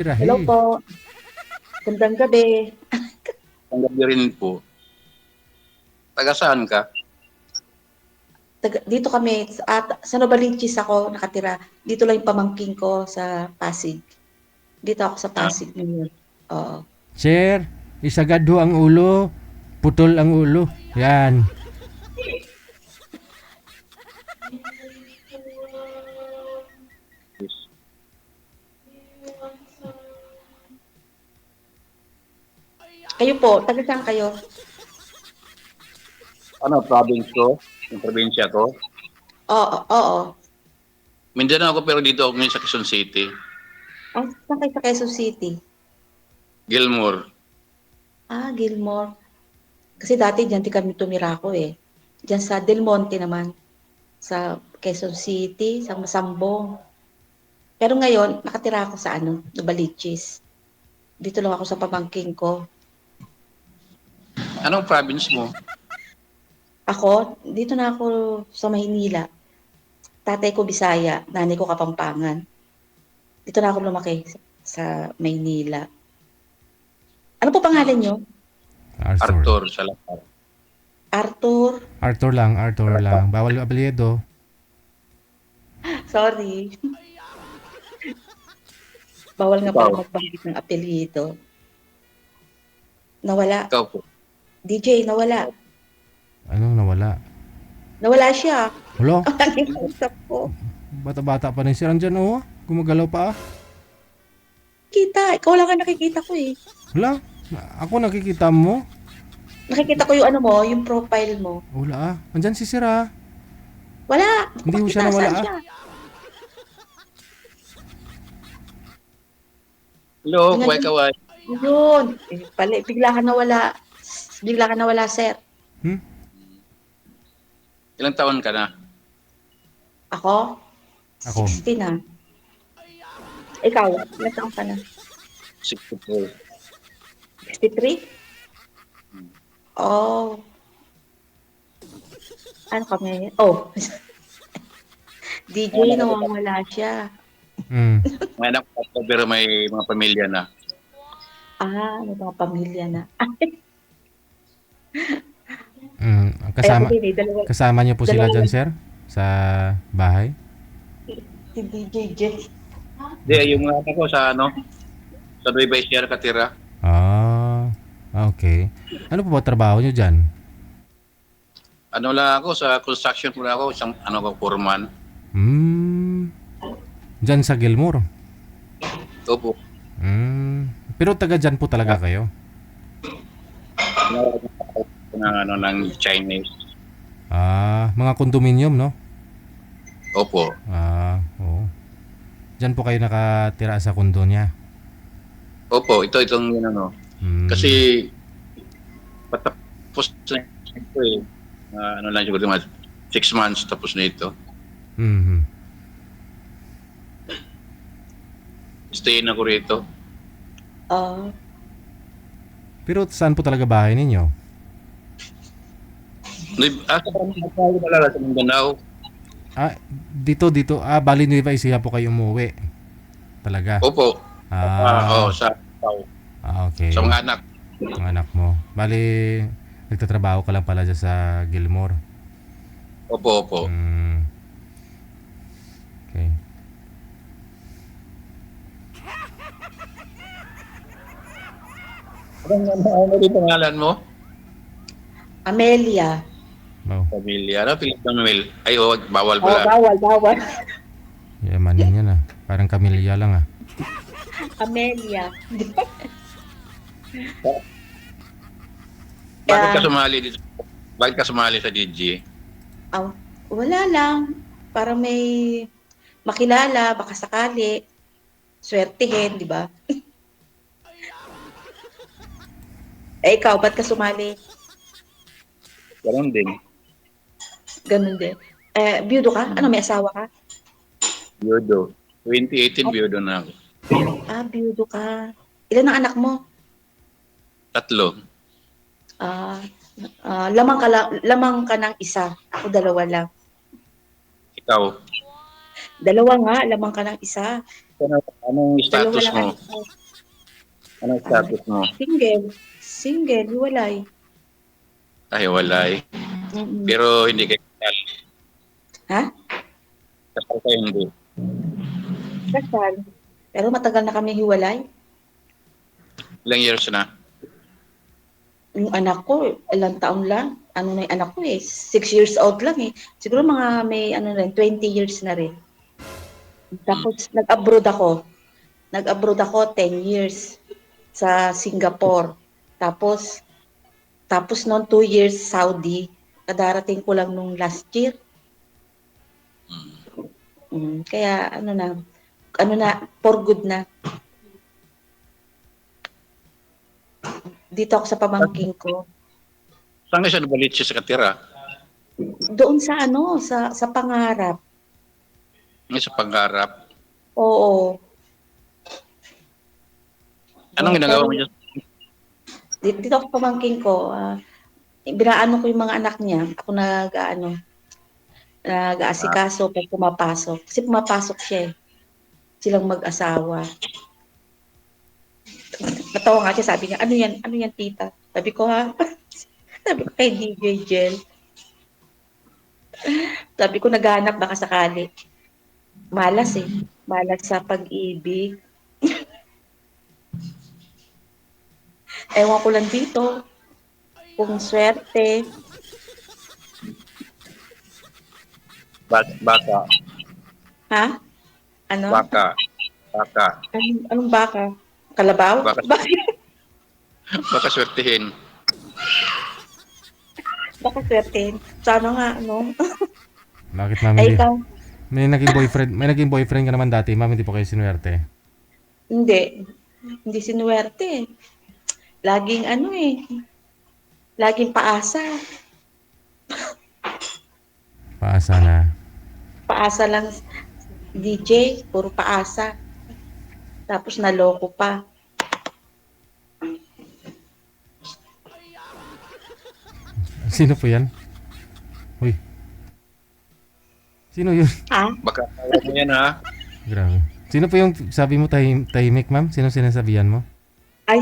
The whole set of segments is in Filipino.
Hello Tirahe. po, gandang gabi. Ang gabi rin po. Taga saan ka? Dito kami sa Novaliches ako nakatira. Dito lang yung pamangkin ko sa Pasig. Dito ako sa Ah, Pasig ngayon. Oo. Sir, isagad ho ang ulo. Putol ang ulo. Yan. yes. Kayo po, taga saan kayo? Ano, province ko? Yung probinsya ko? Oo, oo. Mindanao ako pero dito ako ngayon sa Quezon City. Saan kayo sa Quezon City? Gilmore. Gilmore. Kasi dati diyan di kami tumira ko eh. Diyan sa Del Monte naman. Sa Quezon City, sa Masambong. Pero ngayon, nakatira ako sa Novaliches. Dito lang ako sa pamangkin ko. Anong province mo? Ako, dito na ako sa Maynila. Tatay ko Bisaya, nanay ko Kapampangan. Dito na ako lumaki sa Maynila. Ano po pangalan niyo? Arthur. Arthur Salazar. Arthur. Arthur lang, Arthur lang. Bawal yung apelyido. Sorry. Bawal nga Ikaw? pala magbanggit ng apelyido. Nawala. Ikaw po. DJ, nawala. Anong nawala? Nawala siya. Hulo, Ang laging usap ko. bata-bata pa rin si Ranjan, oh. Gumagalaw pa, ah. Kita, ikaw lang ang nakikita ko eh. Wala. Ako nakikita mo. Nakikita ko yung yung profile mo. Wala, ah. Andyan si Sir, ah. Wala. Hindi ko siya Makita, nawala, saan ah. siya? Hello, Ngayon, kaway-kaway. yun. Bigla ka nawala. Bigla ka nawala, sir. Hmm? Ilang taon ka na? Ako? Ako. 60 na. Ikaw, ilang taon ka na? 64. 63? Oh. Ano kami? Oh. DJ, nawawala siya. Hmm. May anak ko pero may mga pamilya na. May mga pamilya na. Hmm. Ay, ako Kasama, din eh. kasama niyo po sila Dalawa dyan, lang. Sir? Sa bahay? Si DJ Jeff. Hindi, yung anak ko sa sa Nueva Ecija katira. Ah, okay. Ano po ba trabaho niyo dyan? Ano lang ako, sa construction ko lang ako, isang ko, foreman. Hmm. Dyan sa Gilmore? Ito po. Hmm. Pero taga dyan po talaga kayo? Ng Chinese. Mga condominium, no? Opo. Oo. Dyan po kayo nakatira sa kondo niya? Opo, itong yun Hmm. Kasi patapos na ito eh. Lang siguro mga 6 months tapos na ito. Mhm. Stay na ko rito. Ah, Pero saan po talaga bahay ninyo? Sa tayo malala sa Mindanao. Dito. Bali Nueva Ecija po kayo umuwi. Talaga? Opo. Sa Okay. sa mga anak. Ang anak mo. Bali, nagtatrabaho ka lang pala dyan sa Gilmore. Opo. Hmm. Okay. Ano rin pangalan mo? Amelia. Oh, Pamilya. Philip Manuel. Ay, bawal Oh, pala. bawal. yamanin yan, ah. Parang kamilya lang, ah. Amelia. Bakit ka Yeah. sumali dito? Bakit ka sumali sa DJ? Wala lang. Para may makilala, baka sakali. Swertihin, di ba? Ikaw, ba't ka sumali? Ganun din. Ganun din. Biyudo ka? Ano, may asawa ka? Biyudo. 2018 biyudo na ako. Biyudo ka. Ilan ang anak mo? 3. Lamang ka ng isa. Ako 2 lang. Ikaw. 2 nga, lamang ka ng isa. Anong Dalawa status lang mo? anak ko. Anong Ah, status mo? single, hiwalay. Ay, wala eh. Mm. Pero hindi kayo kasal. Ha? Kasal kayo hindi. Kasal. Pero matagal na kami hiwalay. Ilang years na? Yung anak ko, ilang taon lang. Ano na yung anak ko eh, 6 years old lang eh. Siguro mga may ano rin, 20 years na rin. Tapos nag-abroad ako. Nag-abroad ako 10 years sa Singapore. Tapos noon 2 years Saudi. Kadarating ko lang nung last year. Kaya ano na, for good na. Dito ako sa pamangking ko. Saan ka siya nabalit siya sa katira? Doon sa ano, sa pangarap. Ngayon sa pangarap. Oo. Anong ginagawa mo Pero dyan? dito ako sa pamangking ko, binaano ko yung mga anak niya. Ako nag-aasikaso pag pumapasok. Kasi pumapasok siya eh. Silang mag-asawa. Natawa nga siya, sabi niya, ano yan tita? Sabi ko ha, sabi ko kay DJ Jel. Sabi ko naghahanap baka sakali. Malas eh. Malas sa pag-ibig. Ewan ko lang dito. Kung swerte. Baka. Ha? Ano? Baka. Baka. Anong baka? Kalabaw? Baka, Bakit? baka swertihin. Baka swerte. Sana nga, ano? Bakit ma'am Ay, hindi? ikaw? May naging boyfriend ka naman dati, ma'am, hindi po kayo sinuwerte. Hindi. Hindi sinuwerte. Laging ano eh. Laging paasa. Paasa na. Paasa lang. DJ, puro paasa. Tapos naloko pa. Sino po yan? Uy. Sino yun? Ha? Baka asawa mo yan ha. Grabe. Sino po yung sabi mo tahimik, ma'am? Sino sinasabihan mo? Ay,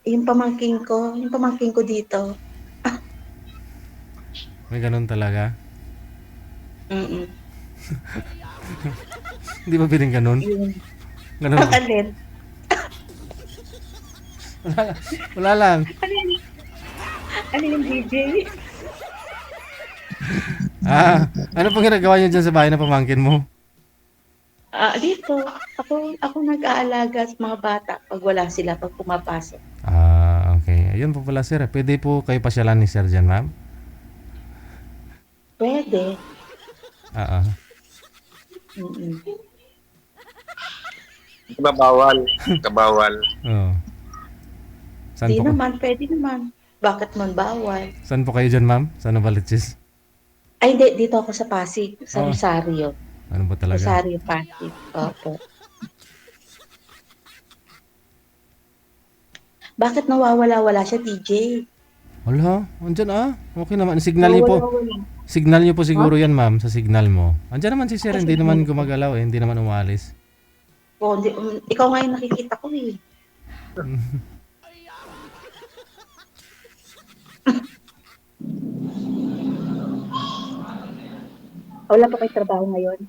yung pamangking ko. Yung pamangking ko dito. May ganun talaga. Mm-mm. Hindi ba piling ganun? Yun. Ganun Ang ba? alin? Wala lang. Ano yung DJ? Ano pong ginagawa niyo dyan sa bahay na pamangkin mo? Dito. Ako nag-aalaga sa mga bata pag wala sila, pag pumapasok. Okay. Ayun po pala, sir. Pwede po kayo pasyalan ni sir dyan, ma'am? Pwede. Oo. Mm-mm. Kabawal. Kabawal. Oo. Saan Di po, naman, pwede naman. Bakit man bawal? saan po kayo dyan, ma'am? Sa Novaliches? Ay, hindi. Dito ako sa Pasig. Sa Oh. Rosario. Ano ba talaga? Rosario, Pasig. Opo. Bakit nawawala-wala siya, DJ? Wala. Andyan Okay naman. Signal niyo po. Nawawala-wala. Signal niyo po siguro yan, ma'am. Sa signal mo. Andyan naman si sir. Ay, Hindi signal naman ko. gumagalaw eh. Hindi naman umalis. Ikaw nga yung nakikita ko eh. Wala pa kayo trabaho ngayon?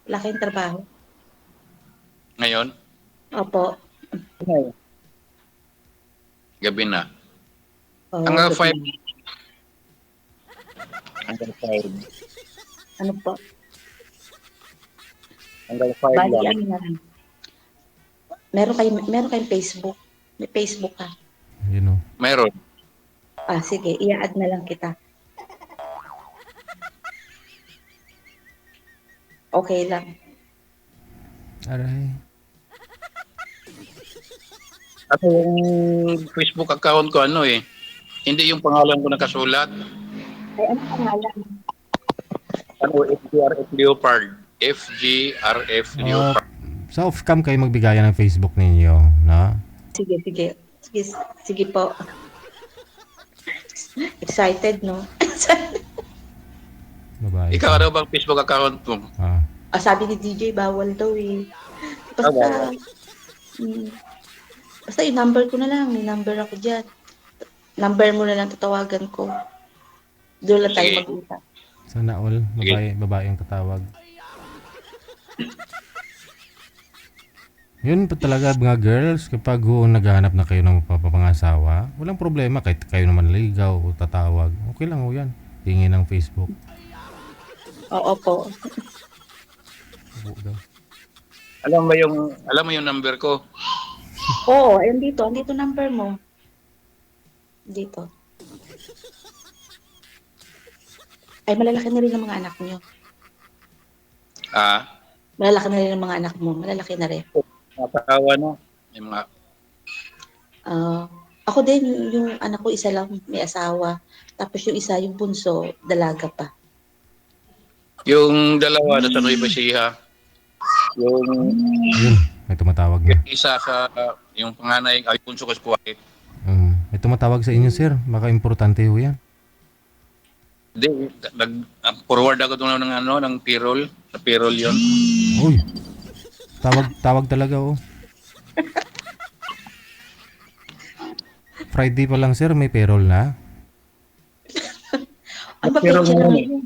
Wala kayong trabaho? Ngayon, Opo. gabi na. Oh, Hanggang gabi 5. na. Hanggang 5. Ano po? Hanggang 5 Bali, lang. ano na lang. Meron kayong Facebook. May Facebook ka. Yun o. Mayroon. Sige. I-add na lang kita. Okay lang. Aray. At yung Facebook account ko hindi yung pangalan ko nakasulat. Ay, ano pangalan? FGRF Leopard. FGRF Leopard. Sa off-cam kayo magbigayan ng Facebook ninyo. No? Sige. Sige po. Excited, no? Babae. Ikaw ano bang Facebook account mo? Ah. Sabi ni DJ, bawal daw eh. Basta, hmm, basta yung number ko na lang, may number ako diyan. Number mo na lang tatawagan ko. Doon lang tayo Sige. mag-usap. Sana all, Sige. babae ang tatawag. Yun pa talaga mga girls, kapag naghahanap na kayo ng mapapangasawa, walang problema kahit kayo naman ligaw o tatawag. Okay lang ho yan. Tingin ng Facebook. Oo po. Oo daw. Alam mo yung number ko. Oo, andito number mo. Dito. Ay, malalaki na rin ang mga anak niyo. Ah, Malalaki na rin ang mga anak mo. Malalaki na rin. Nakakawa na. Yung mga, Ah, ako din, yung anak ko isa lang may asawa. Tapos yung isa, yung bunso, dalaga pa. yung dalawa na sa Nueva Ecija. Yung Ayun, may tumatawag na. isa sa yung panganay ay punso ko sa Kuwait. May tumatawag sa inyo sir. Baka importante ho yan. Hindi, forward ako doon ng payroll. Sa payroll yon. Uy, tawag talaga oh. Friday pa lang sir, may payroll na. Ano ba Pero petsa na ngayon, ngayon?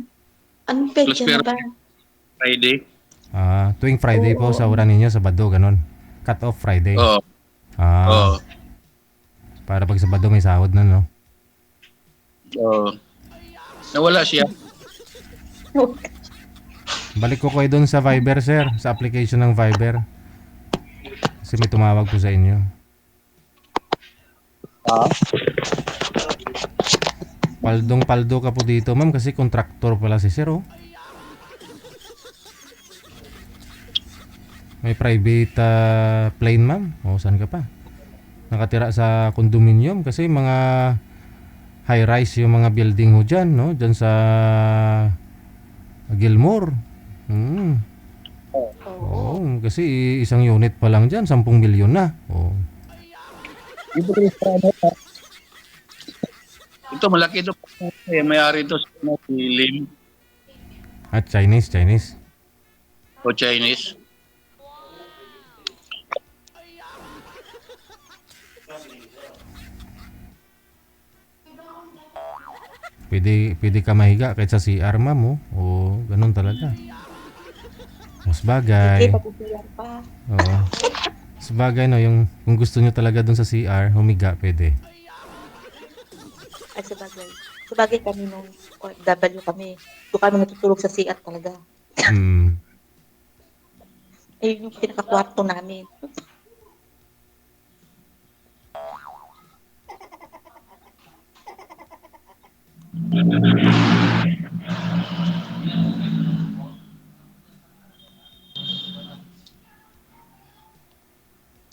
Anong petsa na pero ba? Friday. Tuwing Friday po sa oras ninyo, Sabado, ganun. Cut off Friday. Oo. Ah, Oo. para pag Sabado may sahod na, no? Oo. Nawala siya. Balik ko kayo doon sa Viber, sir. Sa application ng Viber. Kasi may tumawag po sa inyo. Paldong-paldo ka po dito, ma'am, kasi contractor pala si sir, oh. May private plane, ma'am. O, saan ka pa? Nakatira sa condominium kasi mga high-rise yung mga building ho dyan, no? Dyan sa Gilmore. Oo, kasi isang unit pa lang dyan, 10 milyon na. Oh. Ito malaki ito. May-ari ito sa si Lim At Chinese. o Chinese. Pwede ka mahiga kahit sa CR, ma'am, oh. O, ganun talaga. Mas Hindi bagay. pa pupuyan pa. Oo. Mas bagay, no, yung kung gusto nyo talaga dun sa CR, humiga, pwede. Ay, sabagay. Sabagay kami nung OFW kami. Doon kami natutulog sa CR talaga. Mm. Ayun yung pinakakwarto namin.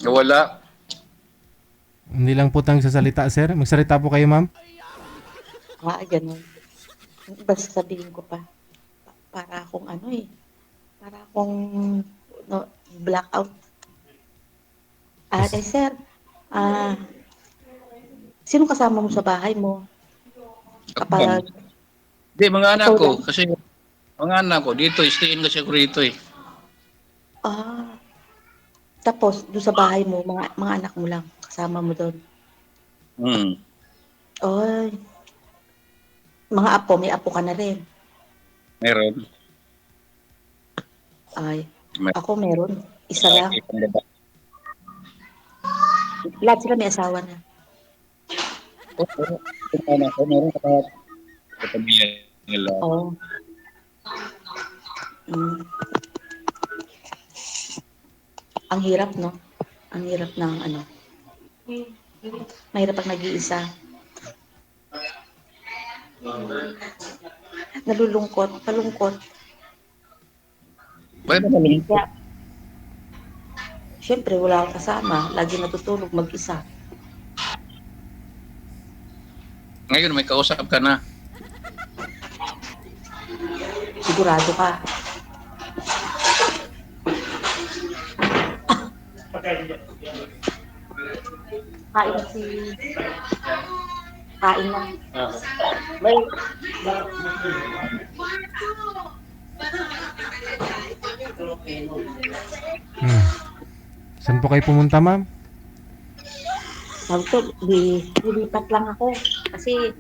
Nawala. Hindi lang po tayong sasalita, sir. Magsalita po kayo, ma'am. Ganun. Yung iba sasabihin ko pa. Para akong ano eh. Para akong no, blackout. Sir. Sino kasama mo sa bahay mo? Kapag, Hindi, mga anak ikaw ko. lang. Kasi mga anak ko, dito, stayin kasi ako rito eh. ah, tapos, doon sa bahay mo, mga anak mo lang, kasama mo doon. Hmm. Oy, mga apo, may apo ka na rin. Meron. Ay, May ako meron. Isa lang. Lahat sila may asawa na. Yung anak ko, meron katabihan nila. Oo. Mm. Ang hirap, no? Ang hirap ng ano. Mahirap pag nag-iisa. Nalulungkot, palungkot. Bakit ba kami? Kaya, syempre, wala akong kasama. Lagi natutulog mag-isa. Ngayon, may kausap ka na. Sigurado ka. Kain si... Kain lang. May... Hmm. Saan po kayo pumunta, ma'am? Sabi ko, lilipat lang ako. Kasi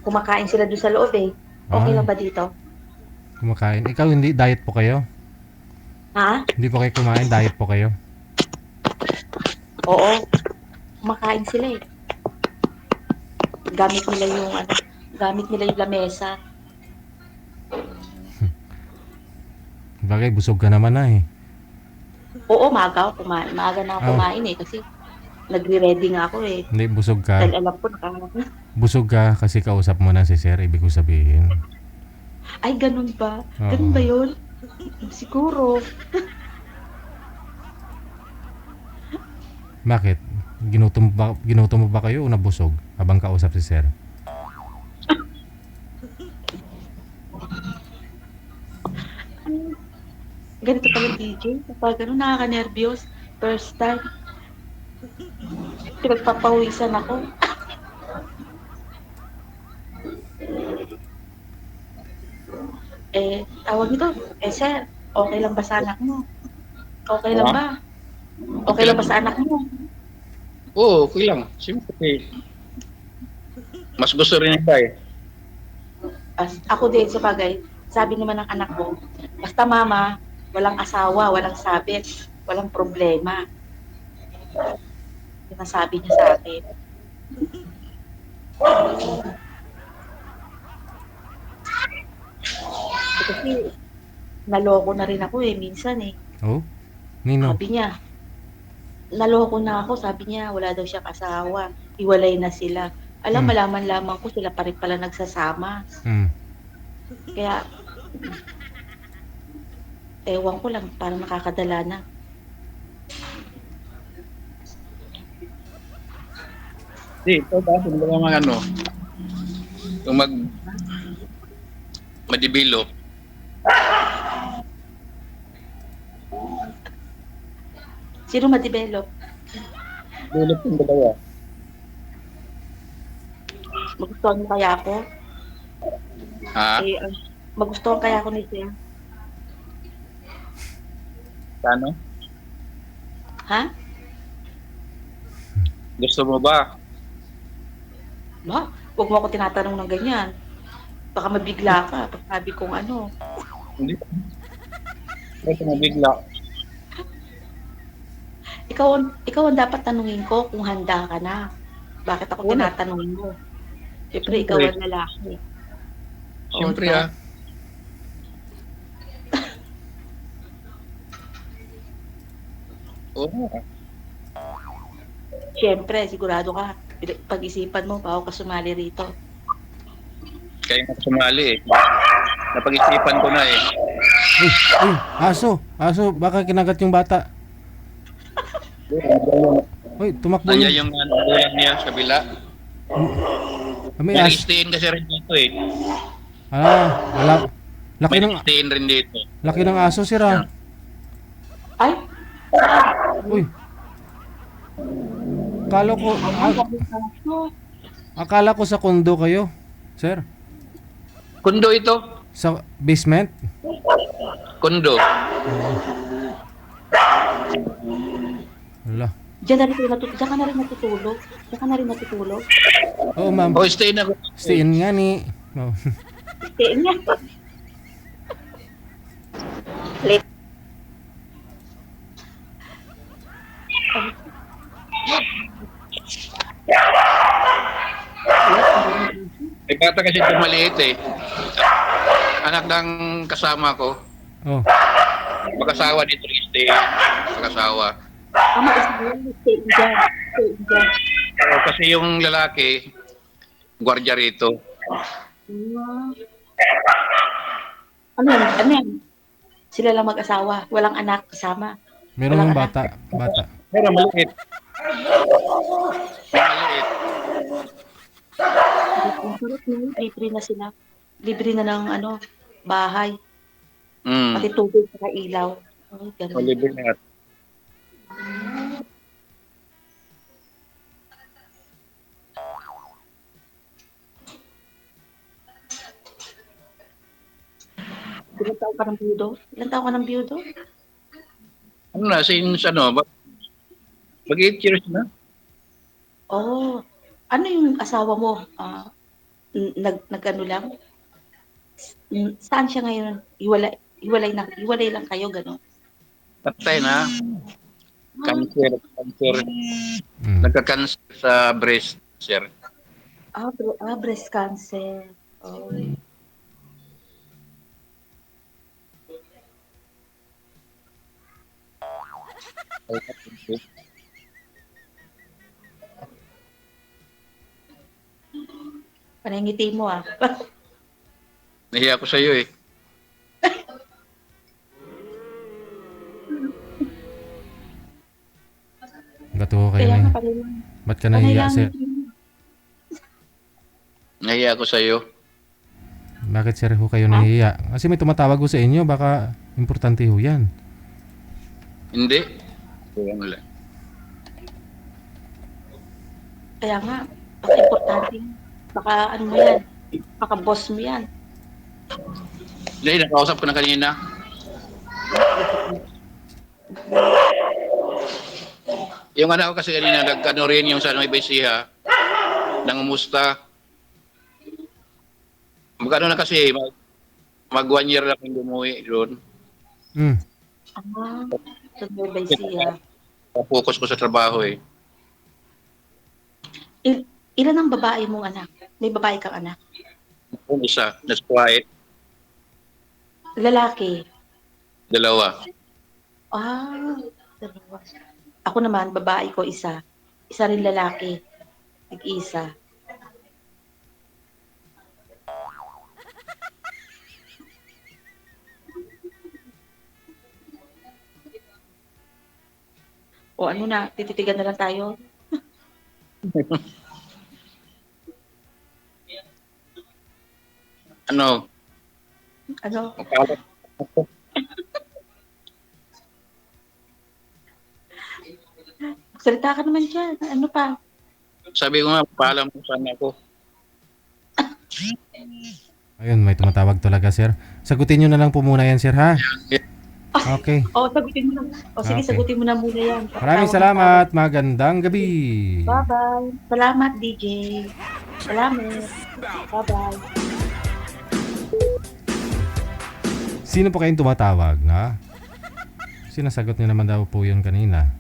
kumakain sila doon sa loob eh. Okay Ay, lang ba dito? kumakain. Ikaw hindi, diet po kayo? Ha? Hindi po kayo kumain, diet po kayo? Oo. Kumakain sila eh. Gamit nila yung ano, gamit nila yung lamesa. Bagay, busog ka naman na eh. Oo, maaga ako kumain. Maaga na ako Oh, kumain eh. Kasi nagre-ready nga ako eh. hindi, busog ka. Dahil alam ko Busog ka kasi kausap mo na si sir, ibig ko sabihin. ay, ganun ba? Ganun ba Oo. yun? Siguro. Bakit? Ginutom mo ba kayo o nabusog habang kausap si sir? Ganito pala DJ. Kapag ganun, nakaka-nervyos. First time. Pinagpapawisan ako. Tawag nito. Sir, okay lang ba sa anak mo? Okay lang Ha? ba? Okay lang ba sa anak mo? Oo, okay lang. Siyempre, mas gusto rin nila eh. Ako din, sa bagay, sabi naman ng anak ko, basta mama, walang asawa, walang sabit, walang problema. Yung nasabi niya sa akin. Kasi, naloko na rin ako eh, minsan eh. Oh? Nino? Sabi niya, naloko na ako, sabi niya, wala daw siyang asawa, hiwalay na sila. Alam, Hmm. malaman lamang ko sila pa rin pala nagsasama. Hmm. Kaya, ewan ko lang, parang nakakadala na. Hindi, ito ba? Hindi ba mga ano, yung ma-develop. Sino ma-develop? Develop yung dalawa. Magustuhan mo kaya ako? Ha? Magustuhan kaya ako ni Sir? Ano? Ha? Gusto mo ba? Ma, huwag mo ako tinatanong ng ganyan. Baka mabigla ka pag sabi kong ano. Hindi. Ito mabigla. Ikaw ang dapat tanungin ko kung handa ka na. Bakit ako Wala. tinatanong mo? Siyempre, ikaw Siyempre. ang lalaki. Siyempre diba? ah. Oo. Siyempre, sigurado ka. Pag-isipan mo bago ka sumali rito. Kaya nga sumali eh. Napag-isipan ko na eh. Uy, uy, aso, baka kinagat yung bata. Uy, tumakbo Nandiyan yung, yung bulan niya sa bila. may May aso. stay kasi rin dito eh. Wala. Laki May ng, stay rin dito. laki ng aso, sir ah. Ay, Uy. Akala ko, ang dami kaso. akala ko sa kondo kayo, sir. Kundo ito. Sa basement. Kundo. Wala. Diyan ka na rin natutulog. Diyan ka na rin natutulog. Oo, ma'am. Oh, stay na. Stay in nga ni. Oh. Stay niya. Late. May bata kasi ito maliit eh. Anak ng kasama ko. Oh. Mag-asawa dito stay. Mag-asawa. Mag-asawa, stay dyan. Stay dyan. Kasi yung lalaki, gwardiya rito. Ano yan? Ano yan? Sila lang mag-asawa. Walang anak kasama. Meron Walang ng anak. bata. Pero maliit. Maliit. Ang sarap na yun. Libre na sila. Libre na ng ano, bahay. Pati Mm. tubig sa ilaw. Ay, ganun. Maliit na. Ilan taon ka ng biyudo? Ilan taon ka ng biyudo? Ano na, since ano, Mag-8 years na. Oh, ano yung asawa mo? Nag-ano lang? Saan siya ngayon? Hiwalay lang kayo, gano'n? Patay na. Cancer. Mm. Nagka-cancer sa breast, sir. Breast cancer. Oh. Panangiti mo ah. Nahiya ko sa iyo eh. Ba't ho kayo Kaya nga na? pala Ba't ka nahiya, sir? Nahiya ko sa iyo. Bakit, sir, ho kayo nahiya? Kasi may tumatawag ho sa inyo. Baka importante ho yan. Hindi. Kaya nga lang. Kaya nga, baka importante. Baka ano mo yan. Baka boss mo yan. Hindi, nakausap ko na kanina. Yung anak ko kasi kanina, nag-ano rin yung sa Nueva Ecija, nangumusta. Magkano na kasi, mag 1 year lang yung umuwi doon. Mm. Sa Nueva Ecija. Focus ko sa trabaho eh. Ilan ang babae mong anak? May babae kang anak? Yung isa, that's quiet. Lalaki? 2. Dalawa. Ako naman, babae ko isa. Isa rin lalaki. Tig-isa. O ano na, tititigan na lang tayo. Ano? Ano? Makalat. Salita ka naman dyan. Ano pa? Sabi ko nga, paalam ko sana ako. Ayun, may tumatawag talaga, sir. Sagutin nyo na lang po muna yan, sir, ha? Okay. O, sagutin mo na. O, sige, Okay. sagutin mo na muna yan. Maraming salamat. Magandang gabi. Bye-bye. Salamat, DJ. Salamat. Bye-bye. Sino po kayong tumatawag, na? Sinasagot niyo naman daw po yun kanina.